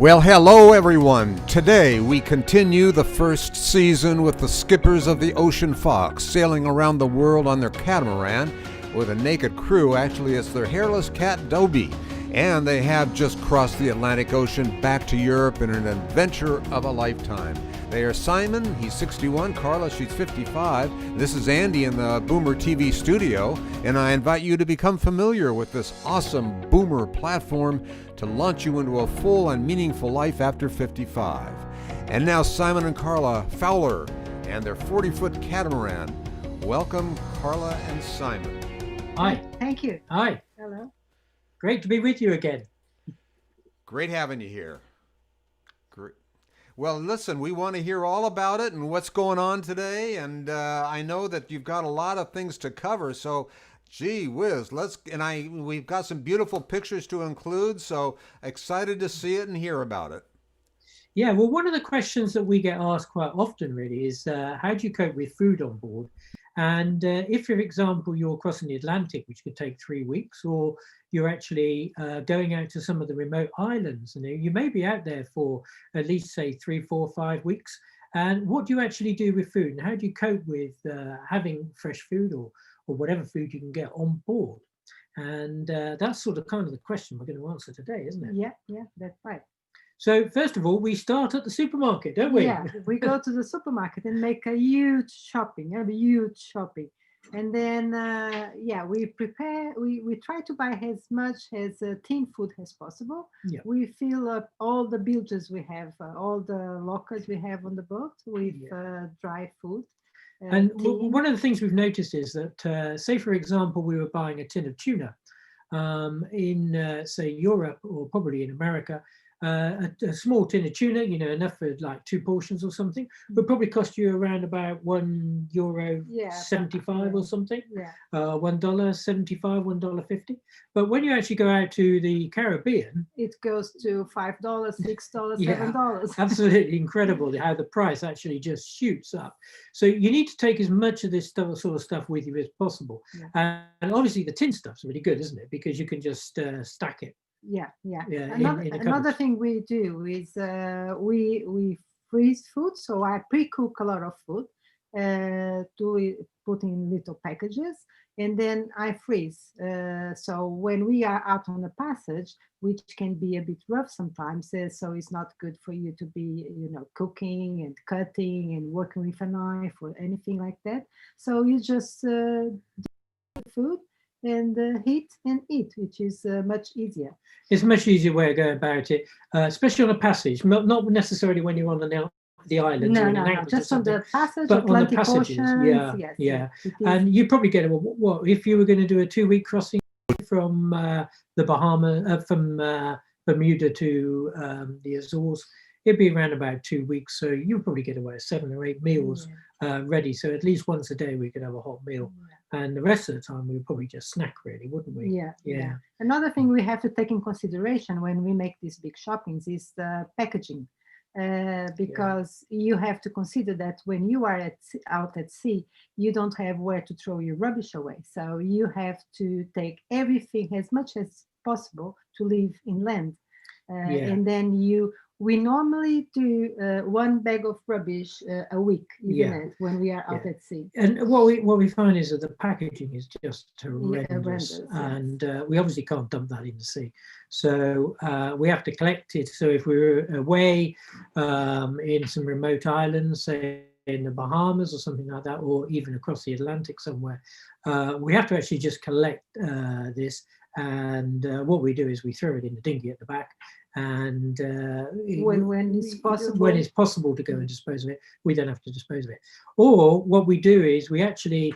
Well, hello everyone. Today we continue the first season with the skippers of the Ocean Fox sailing around the world on their catamaran with a naked crew. Actually, it's their hairless cat Dobby, and they have just crossed the Atlantic Ocean back to Europe in an adventure of a lifetime. They are Simon, he's 61, Carla, she's 55. This is Andy in the Boomer TV studio, and I invite you to become familiar with this awesome Boomer platform to launch you into a full and meaningful life after 55. And now Simon and Carla Fowler and their 40-foot catamaran. Welcome, Carla and Simon. Hi. Thank you. Hi. Hello. Great to be with you again. Great having you here. Great. Well, listen, we want to hear all about it and what's going on today. And I know that you've got a lot of things to cover. So, gee whiz, we've got some beautiful pictures to include. So excited to see it and hear about it. Yeah, well, one of the questions that we get asked quite often really is how do you cope with food on board? And if, for example, you're crossing the Atlantic, which could take 3 weeks, or you're actually going out to some of the remote islands, and you may be out there for at least, say, 3, 4, 5 weeks. And what do you actually do with food? And how do you cope with having fresh food or whatever food you can get on board? And that's sort of kind of the question we're going to answer today, isn't it? Yeah, that's right. So first of all, we start at the supermarket, don't we? Yeah, we go to the supermarket and make a huge shopping. And then, we try to buy as much as tin food as possible. Yeah. We fill up all the bilges we have, all the lockers we have on the boat with dry food. And one of the things we've noticed is that, say, for example, we were buying a tin of tuna in, say, Europe or probably in America. A small tin of tuna, enough for like 2 portions or something, would probably cost you around about €1.75 or something. Yeah. $1.75, $1.50. But when you actually go out to the Caribbean, it goes to $5, $6, yeah, $7. Absolutely incredible how the price actually just shoots up. So you need to take as much of this sort of stuff with you as possible. Yeah. And obviously the tin stuff's really good, isn't it? Because you can just stack it. Yeah. Another thing we do is we freeze food. So I pre-cook a lot of food to put in little packages, and then I freeze. So when we are out on the passage, which can be a bit rough sometimes, so it's not good for you to be, cooking and cutting and working with a knife or anything like that. So you just do food and heat and eat, which is much easier. It's a much easier way of going about it, especially on a passage, not necessarily when you're on the islands. No, just on the passage, but on the Atlantic passages, Oceans, yeah. And you probably get what if you were going to do a 2-week crossing from the Bahamas, from Bermuda to the Azores, it'd be around about 2 weeks. So you'll probably get away 7 or 8 meals ready. So at least once a day we could have a hot meal. And the rest of the time we would probably just snack, really, wouldn't we? Yeah. Another thing we have to take in consideration when we make these big shoppings is the packaging, because you have to consider that when you are out at sea, you don't have where to throw your rubbish away. So you have to take everything as much as possible to leave inland. And then we normally do 1 bag of rubbish a week, isn't it, when we are out at sea? And what we find is that the packaging is just horrendous, and we obviously can't dump that in the sea. So we have to collect it. So if we're away in some remote islands, say in the Bahamas or something like that, or even across the Atlantic somewhere, we have to actually just collect this. And what we do is we throw it in the dinghy at the back. And when it's possible to go and dispose of it, we don't have to dispose of it. Or what we do is we actually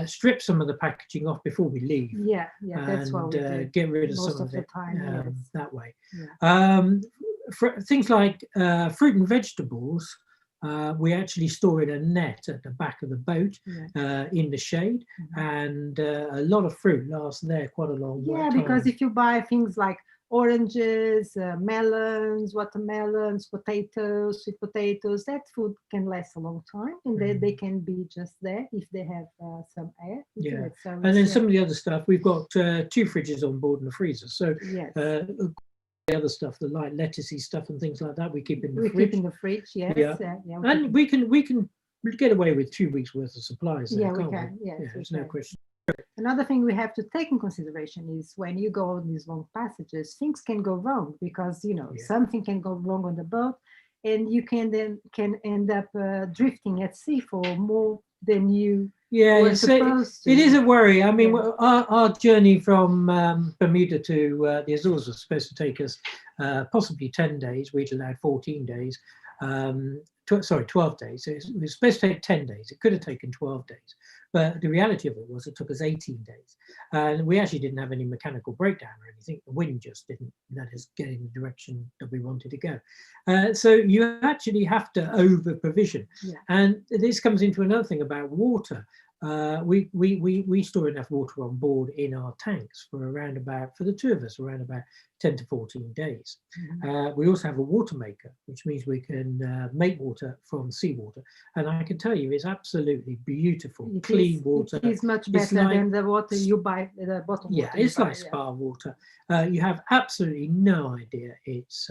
strip some of the packaging off before we leave. That's what we do. Get rid of most some of the it time, that way. For things like fruit and vegetables, we actually store in a net at the back of the boat in the shade, and a lot of fruit lasts there quite a long time. Because if you buy things like oranges, melons, watermelons, potatoes, sweet potatoes, that food can last a long time, and they can be just there if they have some air. And then some of the other stuff, we've got 2 fridges on board and a freezer. So other stuff, the light lettucey stuff and things like that, we keep in the We fridge. keep in the fridge, yes. Yeah. And we can get away with 2 weeks worth of supplies there, Yeah, we can't can. Yes, Yeah, we there's no can. question. Another thing we have to take in consideration is when you go on these long passages, things can go wrong because, you know, Yeah. something can go wrong on the boat, and you can end up drifting at sea for more than you Yeah, were supposed to. it is a worry. I mean, Yeah. our journey from Bermuda to the Azores was supposed to take us possibly 10 days. We'd allowed 14 days. 12 days. So it was supposed to take 10 days. It could have taken 12 days. But the reality of it was it took us 18 days. And we actually didn't have any mechanical breakdown or anything. The wind just didn't let us get in the direction that we wanted to go. So you actually have to over provision. Yeah. And this comes into another thing about water. We store enough water on board in our tanks for the two of us, around about 10 to 14 days. We also have a water maker, which means we can make water from seawater. And I can tell you, it's absolutely beautiful, clean water. It is much better than the water you buy, the bottled water. Yeah, it's like spa water. You have absolutely no idea. It's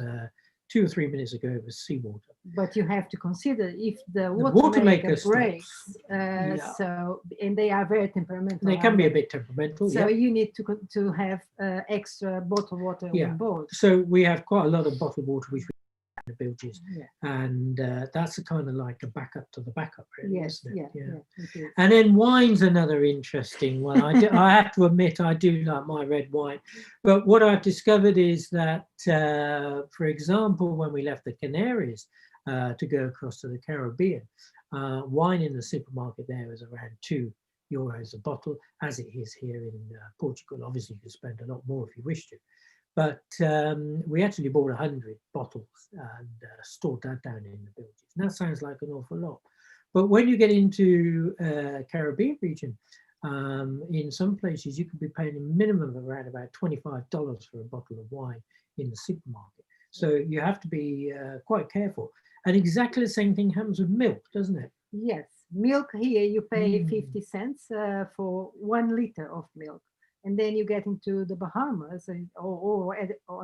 2 or 3 minutes ago, it was seawater. But you have to consider if the water maker breaks, yeah. So, and they are very temperamental. They can be a bit temperamental. So yeah. you need to have extra bottled water on board. So we have quite a lot of bottled water which we have in the bilges, Yeah. and that's a kind of like a backup to the backup, really. Yes, isn't it? yeah. And then wine's another interesting one. I have to admit, I do like my red wine. But what I've discovered is that, for example, when we left the Canaries to go across to the Caribbean, wine in the supermarket there was around €2 a bottle, as it is here in Portugal. Obviously, you can spend a lot more if you wish to. But we actually bought 100 bottles and stored that down in the bilges. And that sounds like an awful lot. But when you get into Caribbean region, in some places you could be paying a minimum of around about $25 for a bottle of wine in the supermarket. So you have to be quite careful. And exactly the same thing happens with milk, doesn't it? Yes, milk here you pay 50 cents for 1 liter of milk. And then you get into the Bahamas or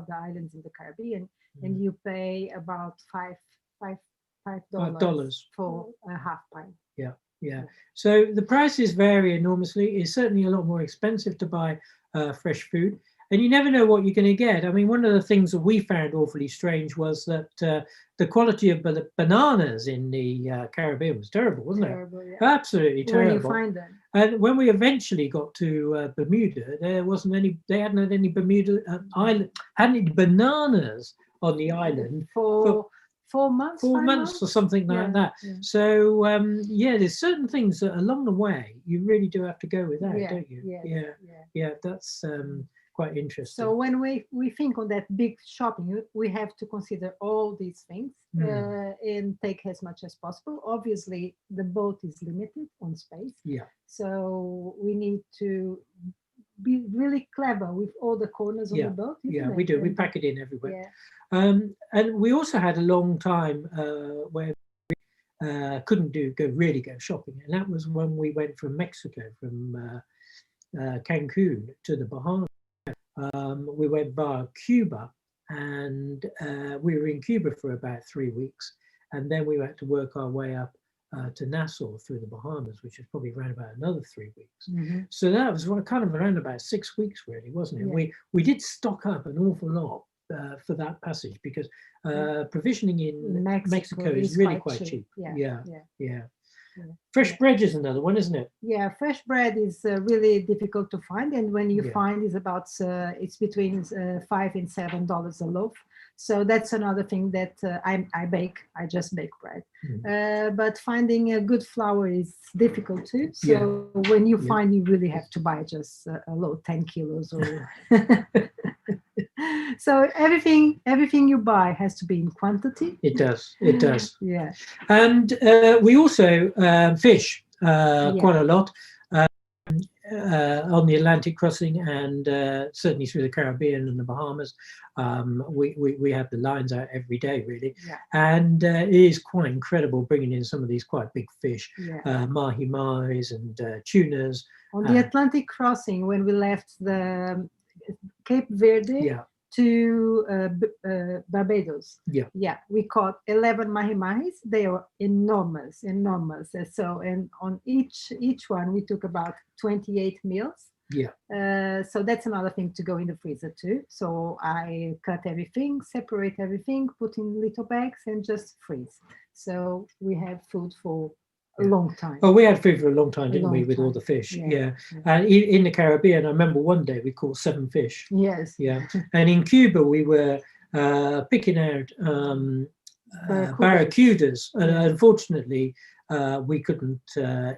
the islands in the Caribbean, and you pay about $5 for a half pint. Yeah. So the prices vary enormously. It's certainly a lot more expensive to buy fresh food, and you never know what you're going to get. I mean, one of the things that we found awfully strange was that the quality of the bananas in the Caribbean was terrible, wasn't it? Yeah. Absolutely terrible. When you find them. And when we eventually got to Bermuda, there wasn't any. They hadn't had any Bermuda island, hadn't any bananas on the island for 4 months. 4 months or something like that. Yeah. So there's certain things that along the way you really do have to go with that, don't you? Yeah. That's quite interesting. So when we think on that big shopping, we have to consider all these things and take as much as possible. Obviously, the boat is limited on space. Yeah. So we need to be really clever with all the corners on the boat. Yeah, we do. We pack it in everywhere. Yeah. And we also had a long time where we couldn't go shopping, and that was when we went from Mexico, from Cancun to the Bahamas. We went via Cuba, and we were in Cuba for about 3 weeks, and then we had to work our way up to Nassau through the Bahamas, which is probably around about another 3 weeks. So that was kind of around about 6 weeks, really, wasn't it? Yeah. We did stock up an awful lot for that passage, because provisioning in Mexico is really quite cheap. Yeah. Fresh bread is another one, isn't it? Yeah, fresh bread is really difficult to find, and when you find it's about it's between $5 and $7 a loaf. So that's another thing that I bake. I just bake bread, but finding a good flour is difficult too. So when you find, you really have to buy just a load, 10 kilos or. So everything you buy has to be in quantity. It does. Yeah. And we also fish quite a lot on the Atlantic crossing, and certainly through the Caribbean and the Bahamas. We have the lines out every day, really. Yeah. And it is quite incredible bringing in some of these quite big fish, mahi-mahis and tunas. On the Atlantic crossing, when we left the Cape Verde, to Barbados. Yeah. We caught 11 mahi-mahis. They are enormous. So, and on each one we took about 28 meals. So that's another thing to go in the freezer too. So I cut everything, separate everything, put in little bags, and just freeze. So we have food for a long time. Oh, we had food for a long time, didn't we, with all the fish? And in the Caribbean, I remember one day we caught 7 fish. Yes. Yeah. And in Cuba, we were picking out barracudas, and unfortunately, we couldn't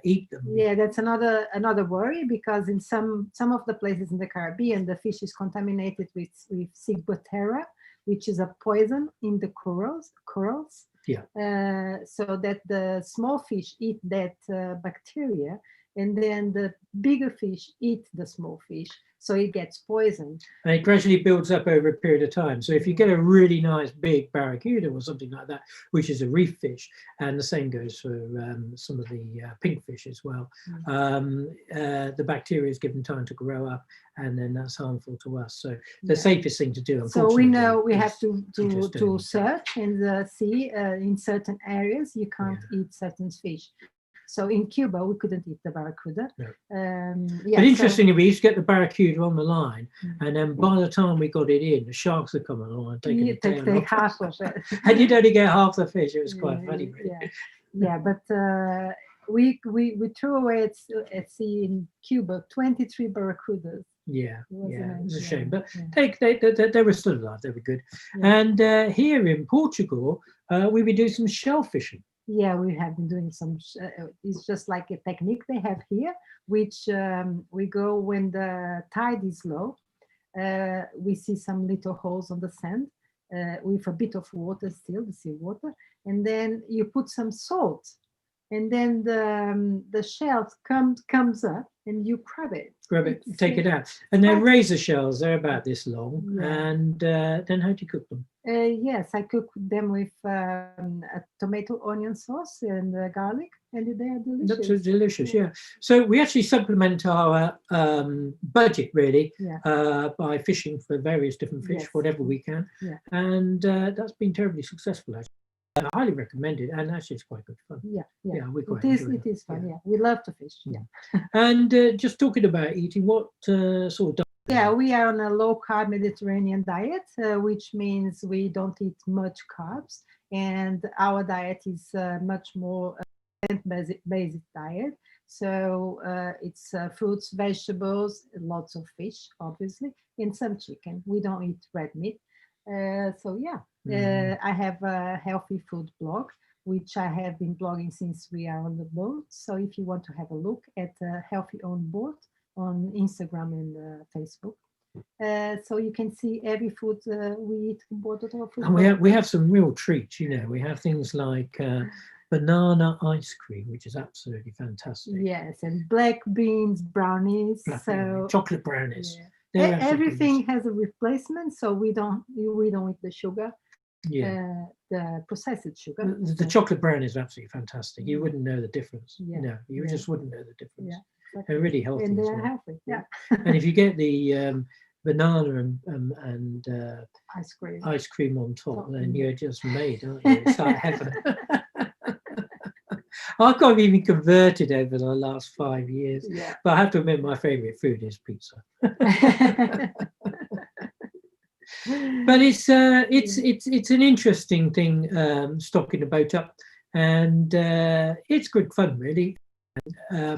eat them. Yeah, that's another worry, because in some of the places in the Caribbean, the fish is contaminated with ciguatera, which is a poison in the corals. So that the small fish eat that bacteria, and then the bigger fish eat the small fish, so it gets poisoned. And it gradually builds up over a period of time. So if you get a really nice big barracuda or something like that, which is a reef fish, and the same goes for some of the pink fish as well, the bacteria is given time to grow up, and then that's harmful to us. So the safest thing to do, so we know we have to search and see in certain areas you can't eat certain fish. So in Cuba, we couldn't eat the barracuda. But interestingly, we used to get the barracuda on the line, and then by the time we got it in, the sharks would come along and take half of it. And you'd only get half the fish. It was quite funny, really. But we threw away at sea in Cuba 23 barracudas. It was a shame, but they were still alive. They were good. And here in Portugal, we would do some shellfishing. Yeah, we have been doing some, it's just like a technique they have here, which we go when the tide is low. We see some little holes on the sand with a bit of water still, the sea water, and then you put some salt, and then the shell comes up, and you grab it, take it out, and they're razor shells. They're about this long, and then how do you cook them? Yes, I cook them with a tomato onion sauce and garlic, and they are delicious. That's delicious, yeah. So we actually supplement our budget really by fishing for various different fish, whatever we can, and that's been terribly successful actually. I highly recommend it, and actually it's quite good fun. We quite enjoy it is fun. We love to fish. And just talking about eating, what sort of we are on a low-carb Mediterranean diet, which means we don't eat much carbs, and our diet is much more plant-based diet. So it's fruits, vegetables, lots of fish, obviously, and some chicken. We don't eat red meat. I have a healthy food blog, which I have been blogging since we are on the boat. So if you want to have a look at Healthy on Board on Instagram and Facebook, so you can see every food we eat on board of our food. And we have some real treats, you know. We have things like banana ice cream, which is absolutely fantastic. Yes, and black beans brownies, chocolate brownies. Everything has a replacement, so we don't eat the sugar. The processed sugar. The chocolate brownies are absolutely fantastic. You wouldn't know the difference. You just wouldn't know the difference. Exactly. They're really healthy. And they're healthy. And if you get the banana and ice cream on top, then you're just made, aren't you? It's like heaven. I've got even converted over the last 5 years, but I have to admit my favourite food is pizza. But it's an interesting thing, stocking the boat up, and it's good fun really.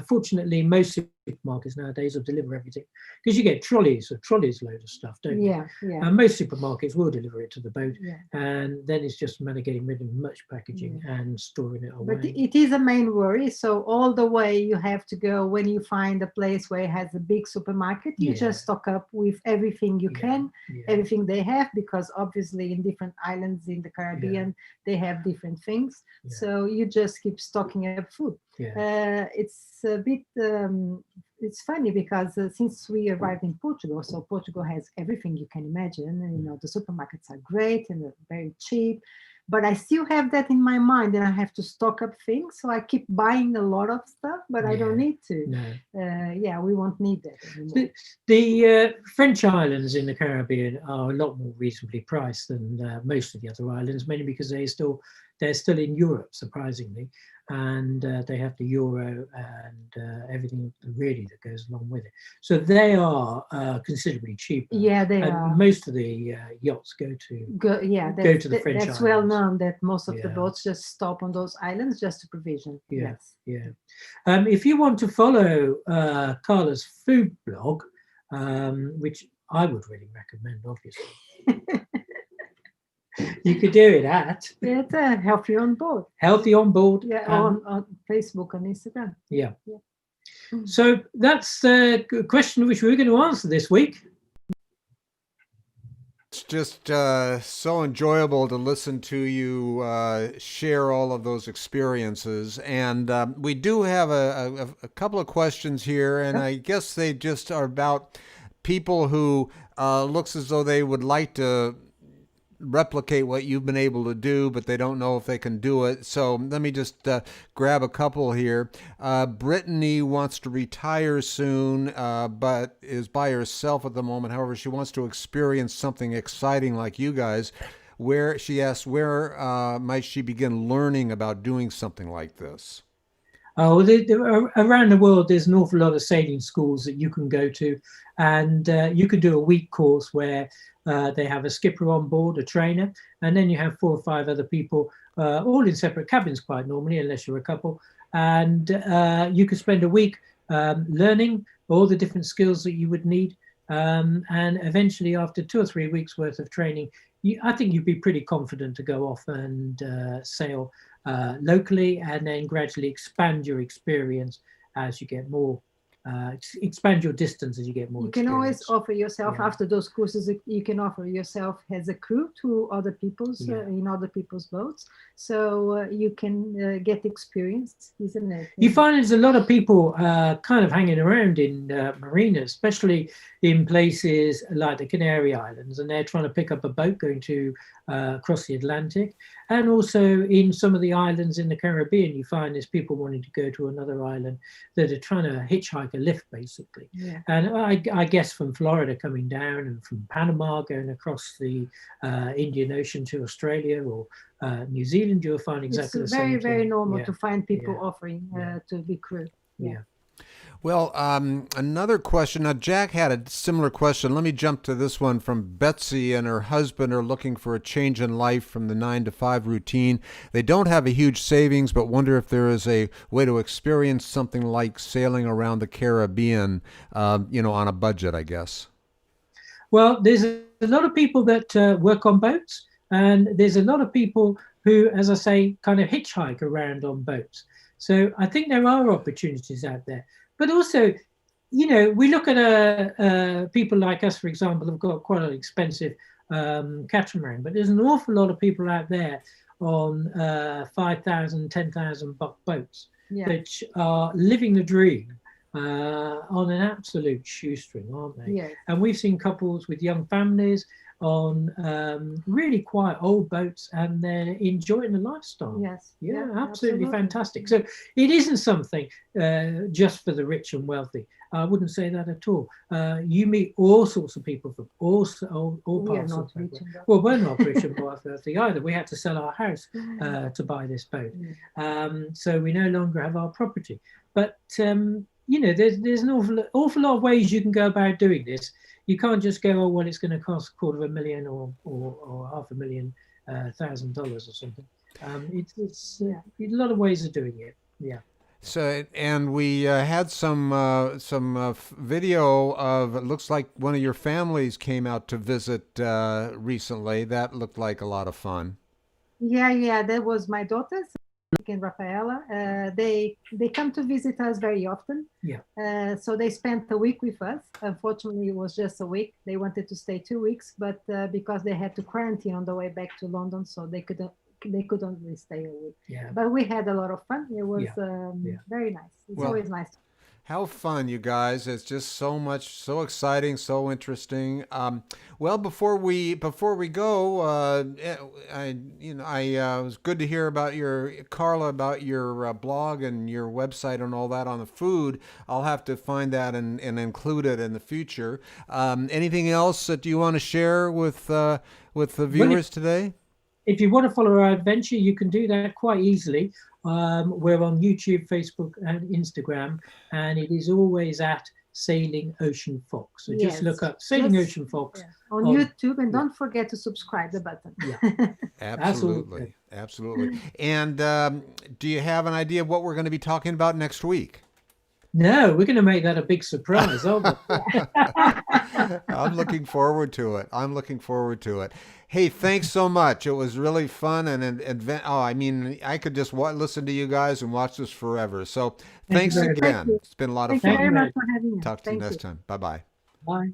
Fortunately, most supermarkets nowadays will deliver everything, because you get trolleys load of stuff, don't you? And most supermarkets will deliver it to the boat, and then it's just a matter of getting rid of much packaging and storing it away. But it is a main worry. So all the way you have to go, when you find a place where it has a big supermarket, you just stock up with everything you can, everything they have, because obviously in different islands in the Caribbean they have different things. So you just keep stocking up food. It's a bit it's funny because since we arrived in Portugal, so Portugal has everything you can imagine, and the supermarkets are great and they're very cheap, but I still have that in my mind, and I have to stock up things. So I keep buying a lot of stuff, but I don't need to. No. Yeah, we won't need that anymore. The French islands in the Caribbean are a lot more reasonably priced than most of the other islands, mainly because they're still in Europe, surprisingly, and they have the euro and everything really that goes along with it. So they are considerably cheaper. Yeah, they and are. Most of the yachts go to the French that's islands. well known that most of the boats just stop on those islands just to provision. Yeah, yes. yeah. If you want to follow Carla's food blog, which I would really recommend, obviously. You could do it at Healthy on Board. Healthy on Board. Yeah, on Facebook and Instagram. Yeah. So that's the question which we're going to answer this week. It's just so enjoyable to listen to you share all of those experiences. And we do have a couple of questions here, and I guess they just are about people who looks as though they would like to replicate what you've been able to do, but they don't know if they can do it. So let me just grab a couple here. Brittany wants to retire soon, but is by herself at the moment. However, she wants to experience something exciting like you guys. She asks, where might she begin learning about doing something like this? Oh, around the world, there's an awful lot of sailing schools that you can go to, and you could do a week course where they have a skipper on board, a trainer, and then you have 4 or 5 other people, all in separate cabins quite normally, unless you're a couple. And you could spend a week learning all the different skills that you would need. And eventually, after 2 or 3 weeks worth of training, I think you'd be pretty confident to go off and sail locally, and then gradually expand your experience as you get more. Expand your distance as you get more. You can always offer yourself after those courses. You can offer yourself as a crew to other people's in other people's boats, so you can get experience, isn't it? You find there's a lot of people kind of hanging around in marinas, especially in places like the Canary Islands, and they're trying to pick up a boat going to across the Atlantic. And also in some of the islands in the Caribbean, you find there's people wanting to go to another island that are trying to hitchhike a lift, basically. Yeah. And I guess from Florida coming down, and from Panama going across the Indian Ocean to Australia or New Zealand, you'll find exactly the same thing. It's very normal to find people offering to be crew. Yeah. Well, another question. Now, Jack had a similar question. Let me jump to this one from Betsy and her husband are looking for a change in life from the 9-to-5 routine. They don't have a huge savings, but wonder if there is a way to experience something like sailing around the Caribbean, on a budget, I guess. Well, there's a lot of people that work on boats, and there's a lot of people who, as I say, kind of hitchhike around on boats. So I think there are opportunities out there. But also, we look at people like us, for example, have got quite an expensive catamaran, but there's an awful lot of people out there on 5,000, 10,000 buck boats, which are living the dream on an absolute shoestring, aren't they? Yeah. And we've seen couples with young families on really quite old boats, and they're enjoying the lifestyle. Yes. Yeah, absolutely fantastic. So it isn't something just for the rich and wealthy. I wouldn't say that at all. You meet all sorts of people from all parts of the world. Well, we're not rich and wealthy either. We had to sell our house to buy this boat. So we no longer have our property. But there's an awful lot of ways you can go about doing this. You can't just go, oh, well, it's going to cost $250,000 or $500,000, $1,000 or something. It's a lot of ways of doing it. Yeah. So, and we had some video of, it looks like one of your families came out to visit recently. That looked like a lot of fun. Yeah, that was my daughters and Rafaela. They come to visit us very often. Yeah. So they spent a week with us. Unfortunately, it was just a week. They wanted to stay 2 weeks, but because they had to quarantine on the way back to London, so they could only stay a week. Yeah. But we had a lot of fun. It was very nice. It's always nice. How fun, you guys! It's just so much, so exciting, so interesting. Well, before we go, it was good to hear about your Carla, about your blog and your website and all that on the food. I'll have to find that and include it in the future. Anything else that you want to share with the viewers today? If you want to follow our adventure, you can do that quite easily. We're on YouTube, Facebook, and Instagram, and it is always at Sailing Ocean Fox. So just look up Sailing Ocean Fox on YouTube, and don't forget to subscribe the button. Yeah. Absolutely, absolutely. And do you have an idea of what we're going to be talking about next week? No, we're going to make that a big surprise, aren't we? I'm looking forward to it. I'm looking forward to it. Hey, thanks so much. It was really fun and an event. Oh, I mean, I could just listen to you guys and watch this forever. So thanks again. It's been a lot of fun. Thank you very much for having us. Talk to you next time. Bye-bye. Bye.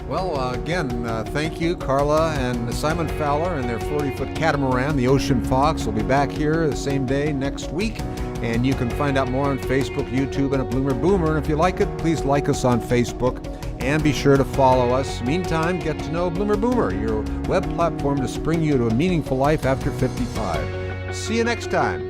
Well, again, thank you, Carla and Simon Fowler and their 40-foot catamaran, the Ocean Fox. Will be back here the same day next week. And you can find out more on Facebook, YouTube, and at Bloomer Boomer. And if you like it, please like us on Facebook and be sure to follow us. Meantime, get to know Bloomer Boomer, your web platform to spring you to a meaningful life after 55. See you next time.